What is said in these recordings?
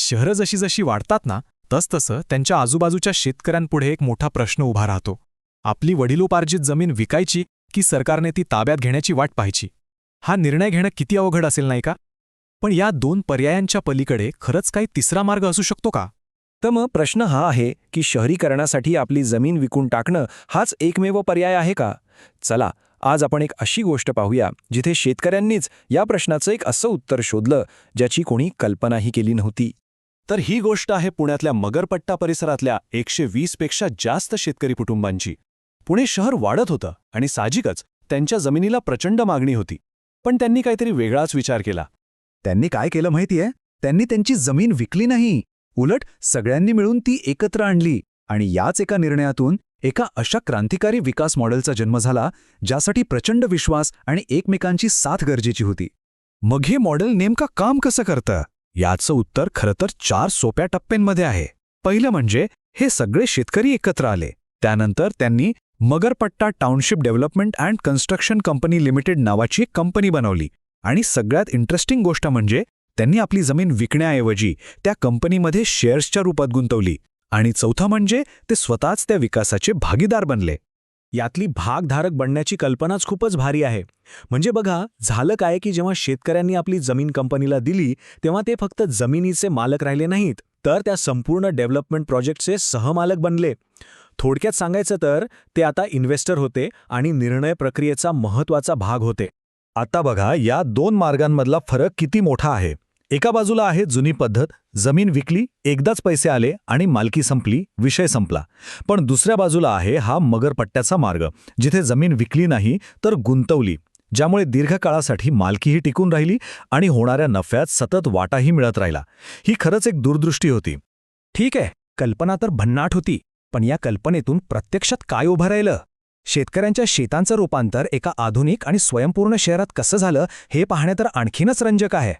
शहरं जशी जशी वाढतात ना, तसतसं त्यांच्या आजूबाजूच्या शेतकऱ्यांपुढे एक मोठा प्रश्न उभा राहतो. आपली वडिलोपार्जित जमीन विकायची की सरकारने ती ताब्यात घेण्याची वाट पाहायची? हा निर्णय घेणं किती अवघड असेल नाही का? पण या दोन पर्यायांच्या पलीकडे खरंच काही तिसरा मार्ग असू शकतो का? तर मग प्रश्न हा आहे की शहरीकरणासाठी आपली जमीन विकून टाकणं हाच एकमेव पर्याय आहे का? चला, आज आपण एक अशी गोष्ट पाहूया जिथे शेतकऱ्यांनीच या प्रश्नाचं एक असं उत्तर शोधलं ज्याची कोणी कल्पनाही केली नव्हती. तर ही गोष्ट आहे पुण्यातल्या मगरपट्टा परिसरातल्या 120 पेक्षा जास्त शेतकरी कुटुंबांची. पुणे शहर वाढत होतं आणि साहजिकच त्यांच्या जमिनीला प्रचंड मागणी होती. पण त्यांनी काहीतरी वेगळाच विचार केला. त्यांनी काय केलं माहितीये? त्यांनी त्यांची जमीन विकली नाही, उलट सगळ्यांनी मिळून ती एकत्र आणली. आणि याच एका निर्णयातून एका अशा क्रांतिकारी विकास मॉडेलचा जन्म झाला ज्यासाठी प्रचंड विश्वास आणि एकमेकांची साथ गरजेची होती. मग हे मॉडेल नेमकं काम कसं करतं? याचं उत्तर खरं तर 4 सोप्या टप्प्यांमध्ये आहे. पहिलं म्हणजे हे सगळे शेतकरी एकत्र आले. त्यानंतर त्यांनी Magarpatta township development and construction company limited नावाची एक कंपनी बनवली. आणि सगळ्यात इंटरेस्टिंग गोष्ट म्हणजे त्यांनी आपली जमीन विकण्याऐवजी त्या कंपनीमध्ये शेअर्सच्या रूपात गुंतवली. आणि चौथं म्हणजे ते स्वतःच त्या विकासाचे भागीदार बनले. यातली भागधारक बनण्याची कल्पनाच खूपच भारी आहे. म्हणजे बघा, झालं काय की जेव्हा शेतकऱ्यांनी आपली जमीन कंपनीला दिली तेव्हा ते फक्त जमिनीचे मालक राहिले नाहीत, तर त्या संपूर्ण डेव्हलपमेंट प्रोजेक्टचे सहमालक बनले. थोडक्यात सांगायचं तर ते आता इन्व्हेस्टर होते आणि निर्णय प्रक्रियेचा महत्त्वाचा भाग होते. आता बघा, या 2 मार्गांमधला फरक किती मोठा आहे. एका बाजूला आहे जुनी पद्धत, जमीन विकली, एकदाच पैसे आले आणि मालकी संपली, विषय संपला. पण दुसऱ्या बाजूला आहे हा मगरपट्ट्याचा मार्ग, जिथे जमीन विकली नाही तर गुंतवली, ज्यामुळे दीर्घकाळासाठी मालकीही टिकून राहिली आणि होणाऱ्या नफ्यात सतत वाटाही मिळत राहिला. ही खरंच एक दूरदृष्टी होती. ठीक आहे, कल्पना तर भन्नाट होती, पण या कल्पनेतून प्रत्यक्षात काय उभं राहिलं? शेतकऱ्यांच्या शेतांचं रूपांतर एका आधुनिक आणि स्वयंपूर्ण शहरात कसं झालं हे पाहणे तर आणखीनच रंजक आहे.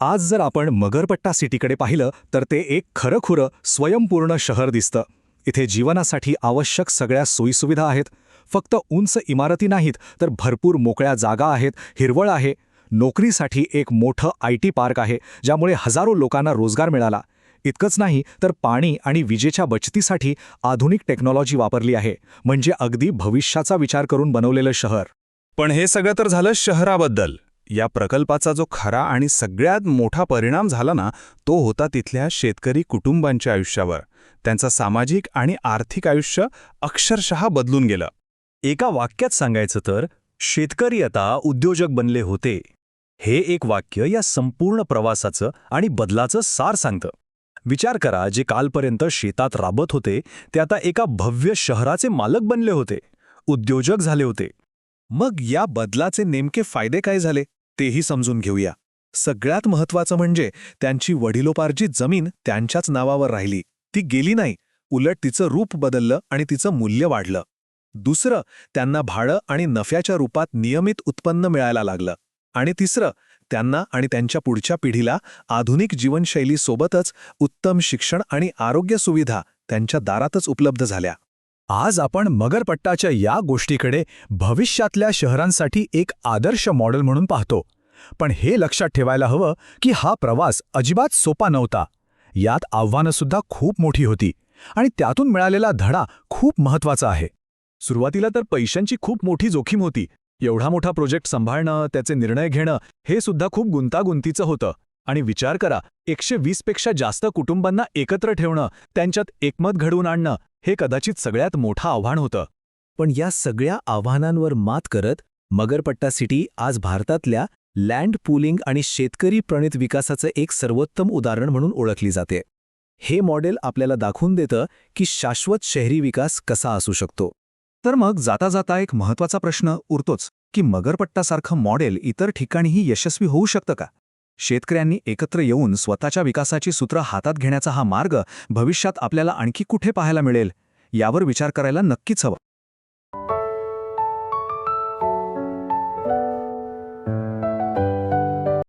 आज जर आपण मगरपट्टा सिटीकडे पाहिलं तर ते एक खरंखुरं स्वयंपूर्ण शहर दिसतं. इथे जीवनासाठी आवश्यक सगळ्या सोयीसुविधा आहेत. फक्त उंच इमारती नाहीत, तर भरपूर मोकळ्या जागा आहेत, हिरवळ आहे. नोकरीसाठी एक मोठं IT पार्क आहे, ज्यामुळे हजारो लोकांना रोजगार मिळाला. इतकंच नाही तर पाणी आणि विजेच्या बचतीसाठी आधुनिक टेक्नॉलॉजी वापरली आहे. म्हणजे अगदी भविष्याचा विचार करून बनवलेलं शहर. पण हे सगळं तर झालं शहराबद्दल. या प्रकल्पाचा जो खरा आणि सगळ्यात मोठा परिणाम झाला ना, तो होता तिथल्या शेतकरी कुटुंबांच्या आयुष्यावर. त्यांचं सामाजिक आणि आर्थिक आयुष्य अक्षरशः बदलून गेलं. एका वाक्यात सांगायचं तर शेतकरी आता उद्योजक बनले होते. हे एक वाक्य या संपूर्ण प्रवासाचं आणि बदलाचं सार सांगतं. विचार करा, जे कालपर्यंत शेतात राबत होते ते आता एका भव्य शहराचे मालक बनले होते, उद्योजक झाले होते. मग या बदलाचे नेमके फायदे काय झाले तेही समजून घेऊया. सगळ्यात महत्त्वाचं म्हणजे त्यांची वडिलोपार्जित जमीन त्यांच्याच नावावर राहिली. ती गेली नाही, उलट तिचं रूप बदललं आणि तिचं मूल्य वाढलं. दुसरं, त्यांना भाडं आणि नफ्याच्या रूपात नियमित उत्पन्न मिळायला लागलं. आणि तिसरं, त्यांना आणि त्यांच्या पुढच्या पिढीला आधुनिक जीवनशैलीसोबतच उत्तम शिक्षण आणि आरोग्य सुविधा त्यांच्या दारातच उपलब्ध झाल्या. आज आपण मगरपट्टाच्या या गोष्टीकडे भविष्यातल्या शहरांसाठी एक आदर्श मॉडेल म्हणून पाहतो. पण हे लक्षात ठेवायला हवं की हा प्रवास अजिबात सोपा नव्हता. यात आव्हानंसुद्धा खूप मोठी होती आणि त्यातून मिळालेला धडा खूप महत्त्वाचा आहे. सुरुवातीला तर पैशांची खूप मोठी जोखीम होती. एवढा मोठा प्रोजेक्ट सांभाळणं, त्याचे निर्णय घेणं हे सुद्धा खूप गुंतागुंतीचं होतं. आणि विचार करा, 120 पेक्षा जास्त कुटुंबांना एकत्र ठेवणं, त्यांच्यात एकमत घडवून आणणं हे कदाचित सगळ्यात मोठं आव्हान होतं. पण या सगळ्या आव्हानांवर मात करत मगरपट्टा सिटी आज भारतातल्या लँड पूलिंग आणि शेतकरी प्रणित विकासाचं एक सर्वोत्तम उदाहरण म्हणून ओळखली जाते. हे मॉडेल आपल्याला दाखवून देतं की शाश्वत शहरी विकास कसा असू शकतो. तर मग जाता जाता एक महत्त्वाचा प्रश्न उरतोच की मगरपट्टासारखं मॉडेल इतर ठिकाणीही यशस्वी होऊ शकतं का? शेतकऱ्यांनी एकत्र येऊन स्वतःच्या विकासाची सूत्र हातात घेण्याचा हा मार्ग भविष्यात आपल्याला आणखी कुठे पाहायला मिळेल यावर विचार करायला नक्कीच हवं.